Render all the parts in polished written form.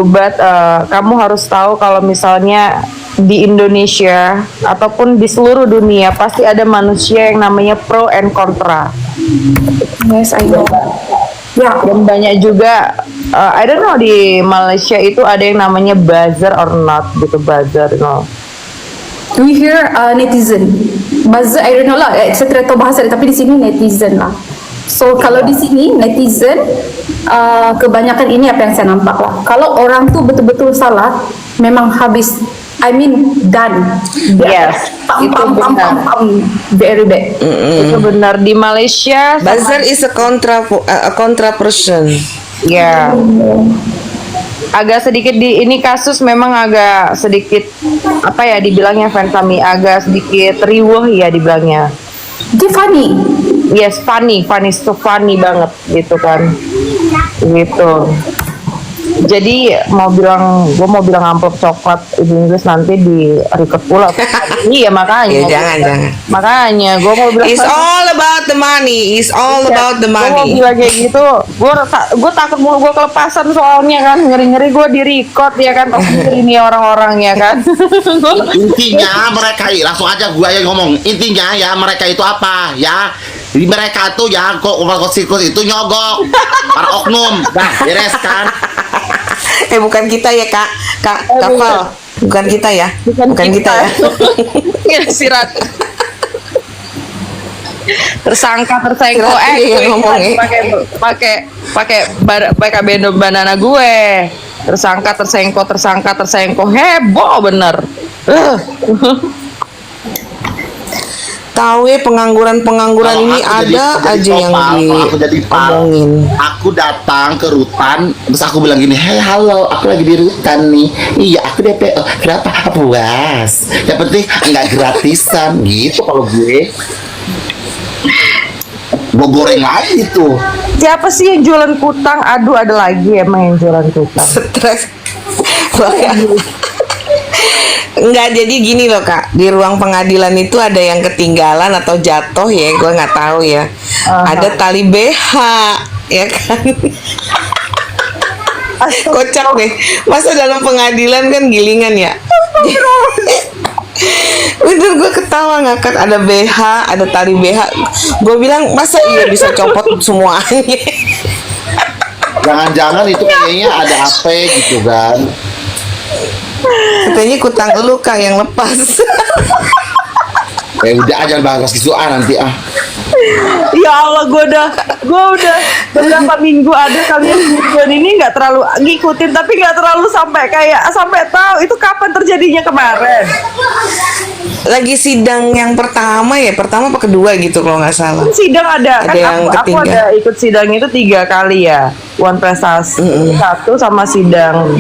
but kamu harus tahu kalau misalnya di Indonesia ataupun di seluruh dunia pasti ada manusia yang namanya pro and kontra. Yes, I know. Ya, Dan banyak juga, I don't know, di Malaysia itu ada yang namanya buzzer or not gitu, buzzer, no. we hear netizen. Buzzer, I don't know lah. Saya tidak tahu bahasa dia, tapi di sini netizen lah. So kalau di sini netizen, kebanyakan ini apa yang saya nampak lah. Kalau orang tuh betul-betul salah, memang habis. I mean done. Yes, itu benar. Very bad. Itu benar di Malaysia. Buzzer is a contra person. Ya, agak sedikit di ini kasus memang agak sedikit apa ya dibilangnya Fansami, agak sedikit riuh ya dibilangnya. Dia funny. Yes, funny so funny banget gitu kan, gitu. Jadi gue mau bilang amplop coklat Inggris nanti di record pula. Iya makanya. Ya jangan. Makanya gue mau bilang. It's all about the money. It's all about the Gue mau money. bilang kayak gitu. Gue takut mulu gue kelepasan soalnya kan, ngeri gue di record ya kan. Pasti ini orang-orang ya kan. Intinya mereka langsung aja gua yang ngomong. Intinya ya mereka itu apa ya? Di mereka tuh ya kok sirkus itu nyogok para oknum. Nah, beres kan? Bukan kita ya kak Kafal. Bukan kita ya. Bukan kita ya. Ya sirat. Tersangka tersengko yang ngomong pakai bendo banana gue. Tersangka tersengko heboh bener. Tahu ya pengangguran Kalau ini aku ada jadi aja yang kalau aku jadi pal, diomongin. aku datang ke rutan terus aku bilang gini, hey halo, aku lagi di rutan nih. Iya aku DPO. Kenapa? Puas. Yang penting nggak gratisan gitu kalau gue. Gue goreng lagi tuh. Siapa sih yang jualan kutang? Aduh, ada lagi emang yang jualan kutang. Stres. Enggak, jadi gini loh kak, di ruang pengadilan itu ada yang ketinggalan atau jatuh ya, gue nggak tahu ya. Ada tali BH ya kan. Kocak deh, masa dalam pengadilan kan gilingan ya. Bener, gue ketawa ngakak, ada BH, ada tali BH. Gue bilang masa iya bisa copot semuanya. Jangan-jangan itu kayaknya ada apa gitu kan. Katanya kutang lu kak yang lepas. Udah aja bahas gitu nanti ah. Ya Allah, gue udah beberapa minggu ada kalian mingguan ini nggak terlalu ngikutin, tapi nggak terlalu sampai tahu itu kapan terjadinya kemarin. Lagi sidang yang pertama apa kedua gitu kalau nggak salah. Sidang ada kan, yang aku ketiga. ada ikut sidang itu 3 kali ya, One Prestasi 1 sama sidang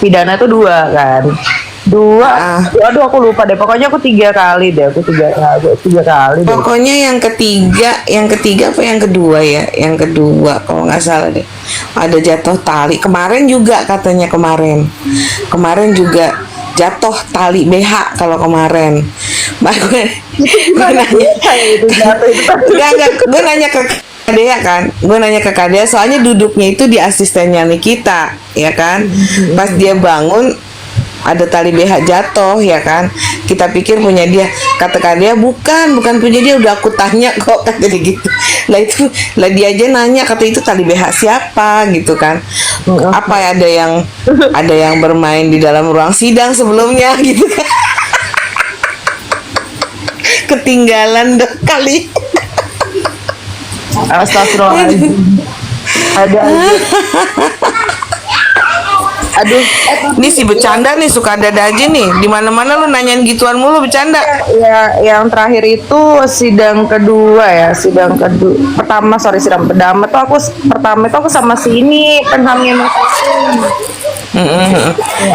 pidana itu 2 kan. 2, aduh aku lupa deh. Pokoknya aku 3 kali deh. Aku 3 kali. Pokoknya yang ketiga apa yang kedua ya? Yang kedua kalau nggak salah deh. Ada jatuh tali. Kemarin juga katanya kemarin juga jatuh tali BH kalau kemarin. Mbak gue nanya ke Kadea kan, gue nanya ke Kadea soalnya duduknya itu di asistennya Nikita, ya kan. Pas dia bangun ada tali BH jatuh ya kan, kita pikir punya dia. Kata Kadea bukan punya dia, udah aku tanya kok, kata dia gitu. Lah dia aja nanya, kata itu tali BH siapa gitu kan. Apa ya, ada yang bermain di dalam ruang sidang sebelumnya gitu kan. Ketinggalan dong kali. Astagfirullahaladzim. Aduh, ini si bercanda nih, suka ada aja nih. Di mana-mana lu nanyain gituan mulu, bercanda. ya yang terakhir itu sidang kedua ya, sidang pertama tuh aku sama si ini penhamnya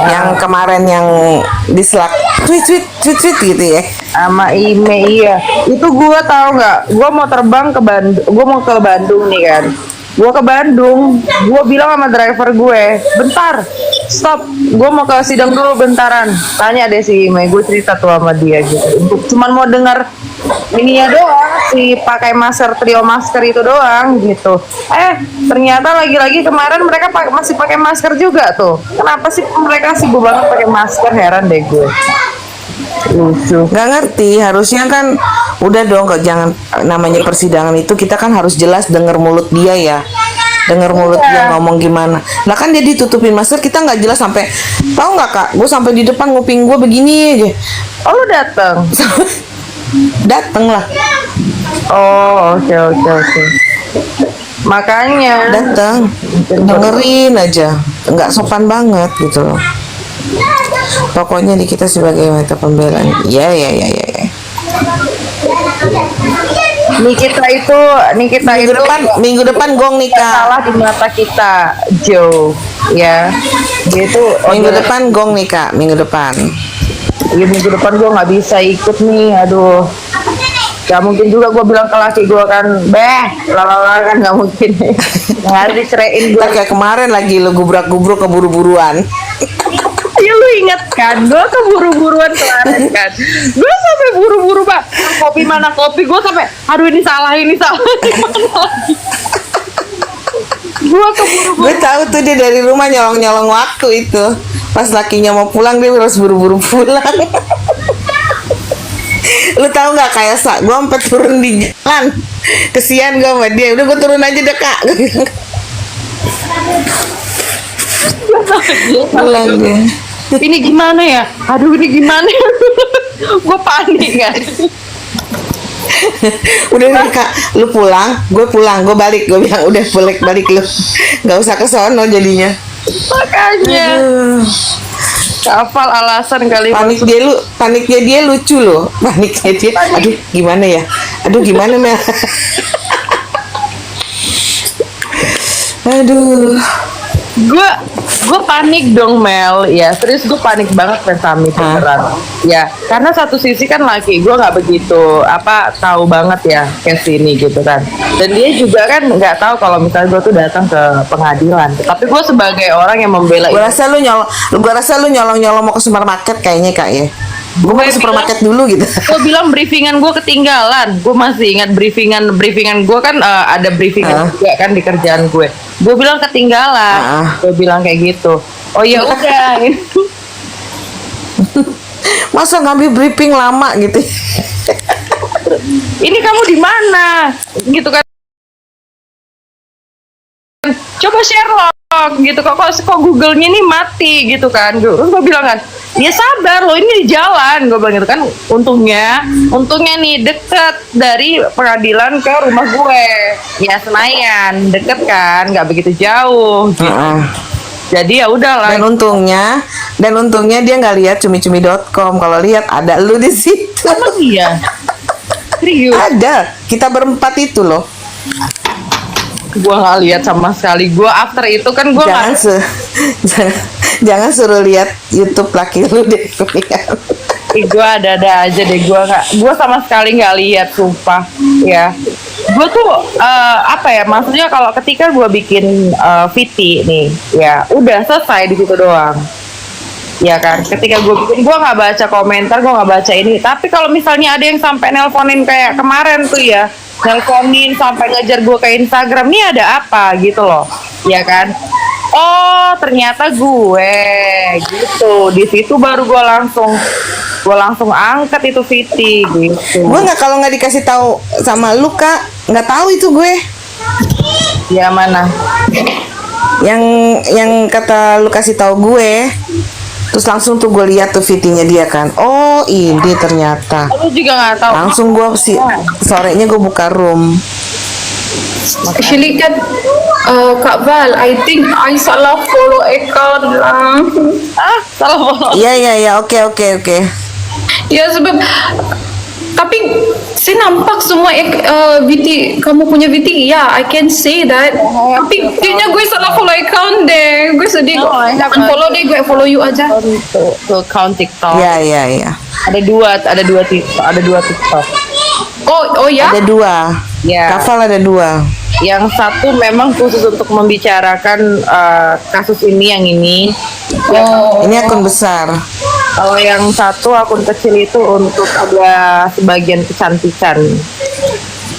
Yang kemarin yang dislike tweet gitu ya, sama Ime. Iya, itu gua tahu nggak, gua mau ke Bandung nih kan. Gue ke Bandung, gue bilang sama driver gue, bentar, stop, gue mau ke sidang dulu bentaran. Tanya deh si Mei, gue cerita tuh sama dia gitu. Cuman mau dengar ini ya doang, si pakai masker, trio masker itu doang gitu. Ternyata lagi-lagi kemarin mereka masih pakai masker juga tuh. Kenapa sih mereka sibuk banget pakai masker? Heran deh gue. Lucu. Nggak ngerti, harusnya kan udah dong, kok jangan, namanya persidangan itu kita kan harus jelas denger mulut dia ya, denger mulut dia ngomong gimana. Nah kan dia ditutupin masker, kita nggak jelas. Sampai tahu nggak kak, gue sampai di depan nguping gue begini aja. Oh lu datang? Dateng lah, Oh oke. Makanya dateng, dengerin aja, nggak sopan banget gitu loh. Pokoknya di kita sebagai wanita pembelaan, ya. Nikita Minggu itu depan gong nikah. salah di mata kita, Joe. Ya, dia itu Minggu depan gong nikah, minggu depan. ya, minggu depan gue nggak bisa ikut nih, aduh. Gak mungkin juga gue bilang ke laki gue kan, lalala kan gak mungkin. Harus diceraiin gue. Ntar kayak kemarin lagi lu gubrak-gubruk keburu-buruan. Ya lu inget kan, gue keburu-buruan kemarin kan. Gue sampai buru-buru pak. Kopi mana kopi, gue sampai, aduh ini salah. Gue keburu-buru. Gue tahu tuh dia dari rumah nyolong-nyolong waktu itu. Pas lakinya mau pulang dia harus buru-buru pulang. Lu tahu nggak, kayak gue sampai turun di jalan, kesian gue sama dia. Udah gue turun aja deh kak. Pulang dia. Ini gimana ya? Aduh ini gimana ya? Gue panik kan. Udah nih kak, lu pulang, gue balik. Gue bilang udah balik lu, nggak usah ke sono jadinya. Makanya hafal alasan kali. Paniknya dia lucu loh. Paniknya dia, aduh gimana Mel. Aduh, gue panik dong Mel, ya serius gue panik banget kan Sami beneran. Ya karena satu sisi kan laki gue nggak begitu tahu banget ya case ini gitu kan, dan dia juga kan nggak tahu kalau misalnya gue tuh datang ke pengadilan. Tapi gue sebagai orang yang membela, gue rasa lu nyolong mau ke supermarket kayaknya kak ya. Gue mau ke supermarket dulu gitu. Gue bilang briefingan gue ketinggalan. Gue masih ingat briefingan gue kan ada briefingan juga kan di kerjaan gue. Gue bilang ketinggalan. Gue bilang kayak gitu. Oh ya udah. Masa ngambil briefing lama gitu? Ini kamu di mana? Gitu kan. Coba Sherlock gitu kok Google-nya nih mati gitu kan. Terus gue bilang kan, ya sabar lo, ini di jalan. Gue bilang gitu kan. Untungnya nih deket dari pengadilan ke rumah gue, ya Senayan, deket kan, nggak begitu jauh gitu. Jadi ya udahlah. Dan untungnya dia nggak lihat cumi-cumi.com. Kalau lihat ada lu di situ. Emang iya? Serius? Ada, kita berempat itu loh. Gue nggak lihat sama sekali. Gue after itu kan gue jangan suruh lihat YouTube laki lu deh. Gue ada aja deh. Gue sama sekali nggak lihat, sumpah ya. Gue tuh maksudnya kalau ketika gue bikin VT nih, ya udah selesai di situ doang. Ya kan, ketika gue bikin, gue nggak baca komentar, gue nggak baca ini. Tapi kalau misalnya ada yang sampai nelponin kayak kemarin tuh ya, nelponin sampai ngejar gue ke Instagram, nih ada apa gitu loh, ya kan? Oh ternyata gue gitu. Di situ baru gue langsung angkat itu Viti gitu. Gue kalau nggak dikasih tahu sama lu kak, nggak tahu itu gue. Ya mana? Yang kata lu kasih tahu gue. Terus langsung tuh gue lihat tuh VT-nya dia kan. Oh ini ternyata. Lu juga nggak tahu. Langsung gue sorenya gue buka room. Actually kan Kak Val, I think I salah follow account lah. Salah follow. Iya, oke. Ya sebab tapi saya nampak semua VT kamu punya VT, ya I can say that. Tapi kayaknya gue salah follow account deh. Gue sedih. Unfollow deh, gue follow you aja. Tuh account TikTok. Iya. Ada dua TikTok. Oh ya. Ada dua. Ya. Kafal ada dua. Yang satu memang khusus untuk membicarakan kasus ini, yang ini. Ini akun besar. Kalau yang satu akun kecil itu untuk ada sebagian kecantikan.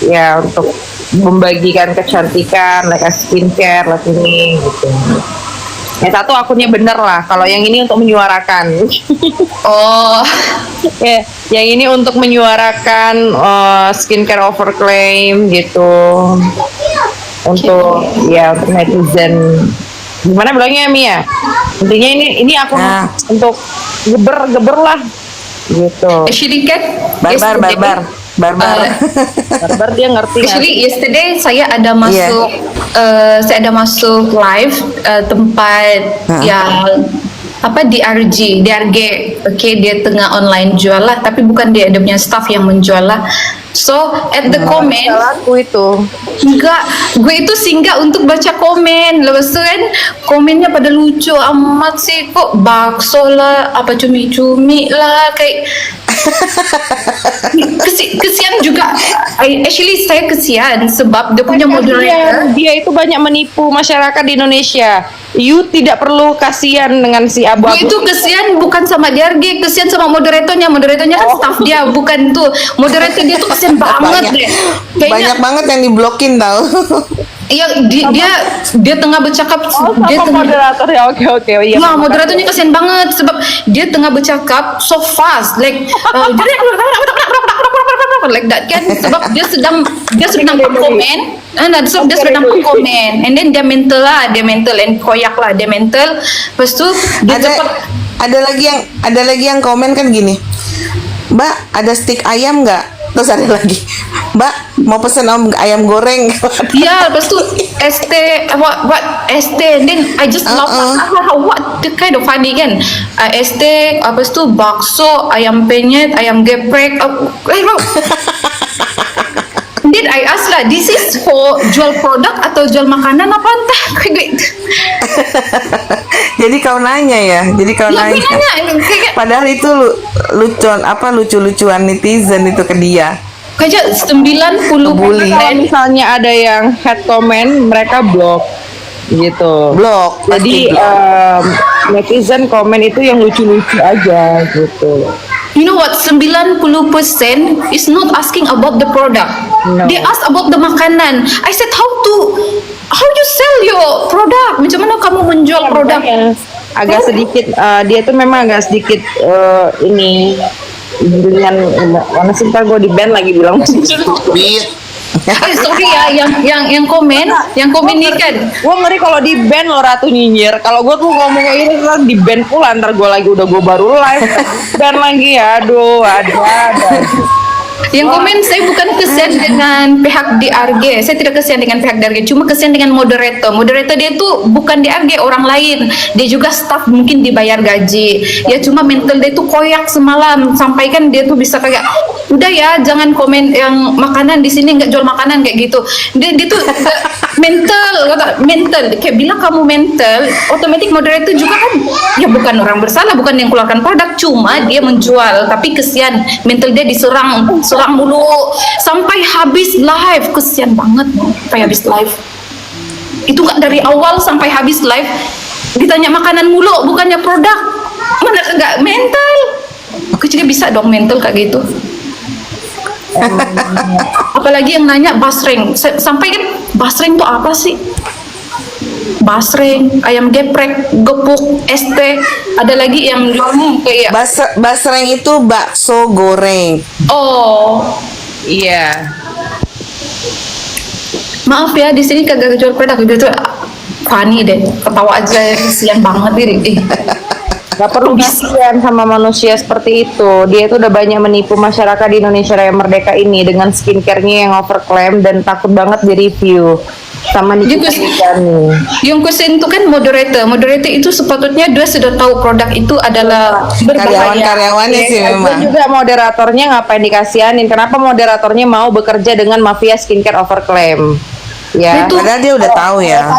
Ya, untuk membagikan kecantikan, like skincare, like ini gitu. Yang satu akunnya bener lah. Kalau yang ini untuk menyuarakan. Oh, Ya, yang ini untuk menyuarakan skincare overclaim gitu. Untuk ya untuk netizen. Gimana bilangnya Mi ya? Intinya ini akun Nah. untuk geber lah gitu. actually kan Barbar. Barbar dia ngerti nggak? Actually yesterday saya ada masuk live tempat yang apa DRG, okay, dia tengah online jual lah, tapi bukan dia punya staff yang menjual lah. So at the comment, Aku itu. enggak, gue itu singgah untuk baca komen. Lepas tu kan komennya pada lucu amat sih, kok bakso lah, apa cumi-cumi lah, kayak kesian juga. Actually saya kesian sebab dia punya moderator. Dia itu banyak menipu masyarakat di Indonesia. You tidak perlu kasihan dengan si Gue abu-abu. itu kesian bukan sama DRG, kesian sama moderatornya. Moderatornya kan staff dia, bukan tuh. Moderator dia tuh kesian banget deh. Banyak banget yang diblokin tau. Iya, dia tengah bercakap, dia Sama tengah moderator ya, oke iya. nah, moderatornya kasihan banget sebab dia tengah bercakap so fast, like like that kan, sebab dia sedang berkomen, so dia sedang berkomen, and then dia mental and koyak lah, dia mental, lepas tu dia ada cepat. ada lagi yang komen kan gini, Mbak ada stik ayam nggak? Terus ada lagi, Mbak mau pesen ayam goreng. Yeah, lepas tu ST what ST, and then I just laugh what the kind of funny kan, ST lepas tu bakso, ayam penyet, ayam geprek, then I ask lah, this is for jual produk atau jual makanan apa entah. Jadi kau nanya ya, Gue nanya kayak Padahal itu lucu-lucuan netizen itu ke dia. kayak 90%. Bully. Kalau misalnya ada yang head comment, mereka blok gitu. Blok. Jadi pasti blok. netizen komen itu yang lucu-lucu aja gitu. You know what? 90% is not asking about the product. No. They ask about the makanan. I said how you sell your product? Macam mana kamu menjual produk? Agak sedikit dia tuh memang agak sedikit ini dengan mana sih, ntar gue di band lagi bilang. Bit. Sorry ya, yang komen nih kan. Gue ngeri kalau di band lo Ratu nyinyir. Kalau gue tuh ngomong kayak gini ntar di band pula, ntar gue baru live band lagi, aduh ada. Yang komen saya bukan kesian dengan pihak DRG, saya tidak kesian dengan pihak DRG, cuma kesian dengan moderator. Moderator dia tuh bukan DRG, orang lain, dia juga staff, mungkin dibayar gaji. Ya cuma mental dia tuh koyak semalam, sampaikan dia tuh bisa kayak udah ya jangan komen yang makanan di sini, nggak jual makanan kayak gitu. Dia tuh mental kayak bilang kamu mental, otomatis moderator juga kan ya bukan orang bersalah, bukan yang keluarkan produk, cuma dia menjual, tapi kesian mental dia diserang mulu sampai habis live, kesian banget sampai habis live. Itu nggak dari awal sampai habis live ditanya makanan mulu, bukannya produk. Mana nggak mental? Kecilnya bisa dong mental kayak gitu. Apalagi yang nanya basreng, sampai kan basreng tuh apa sih? Basreng, ayam geprek, gepuk, ST, ada lagi yang jualnya kayak Basreng itu bakso goreng. oh Iya. maaf ya di sini kagak jual produk gitu. Funny deh, ketawa aja, kesian banget diri. Gak perlu kasihan sama manusia seperti itu. Dia itu udah banyak menipu masyarakat di Indonesia Raya Merdeka ini dengan skincare-nya yang overclaim dan takut banget di review sama Nikita Mirzani. Yang kusen itu kan moderator itu sepatutnya dia sudah tahu produk itu adalah berbahaya. Karyawan-karyawannya sih Dan memang. juga moderatornya ngapain dikasihanin? Kenapa moderatornya mau bekerja dengan mafia skincare overclaim? Ya. Itu Padahal dia udah tahu ya.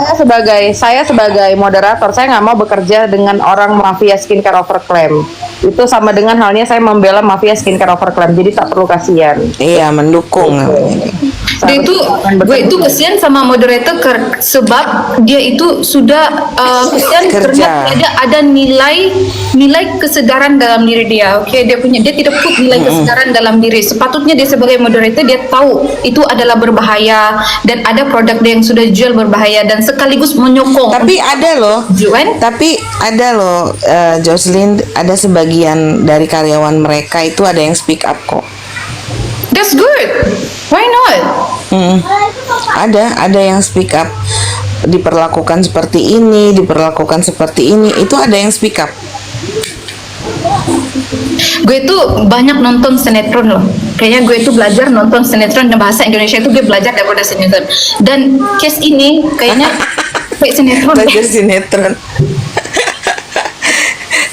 Saya sebagai moderator, saya nggak mau bekerja dengan orang mafia skincare overclaim. Itu sama dengan halnya saya membela mafia skincare overclaim. Jadi tak perlu kasihan. Iya, mendukung. dia itu gue itu kesian sama moderator sebab dia itu sudah kesian Kerja. karena ada nilai kesedaran dalam diri dia. Oke, dia tidak put nilai kesedaran dalam diri. Sepatutnya dia sebagai moderator dia tahu itu adalah berbahaya dan ada produk dia yang sudah jual berbahaya dan sekaligus menyokong. Tapi ada loh. Juan? Tapi ada loh, Jocelyn, ada sebagian dari karyawan mereka itu ada yang speak up kok. That's good. Why not? Ada yang speak up, diperlakukan seperti ini, itu ada yang speak up. Gue tuh banyak nonton sinetron loh. Kayaknya gue tuh belajar nonton sinetron dan bahasa Indonesia itu gue belajar daripada sinetron. Dan case ini kayaknya kayak sinetron. Belajar sinetron.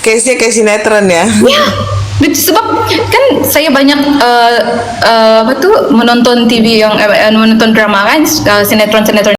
Case-nya kayak sinetron ya. Ya, sebab kan saya banyak menonton TV yang menonton drama kan, sinetron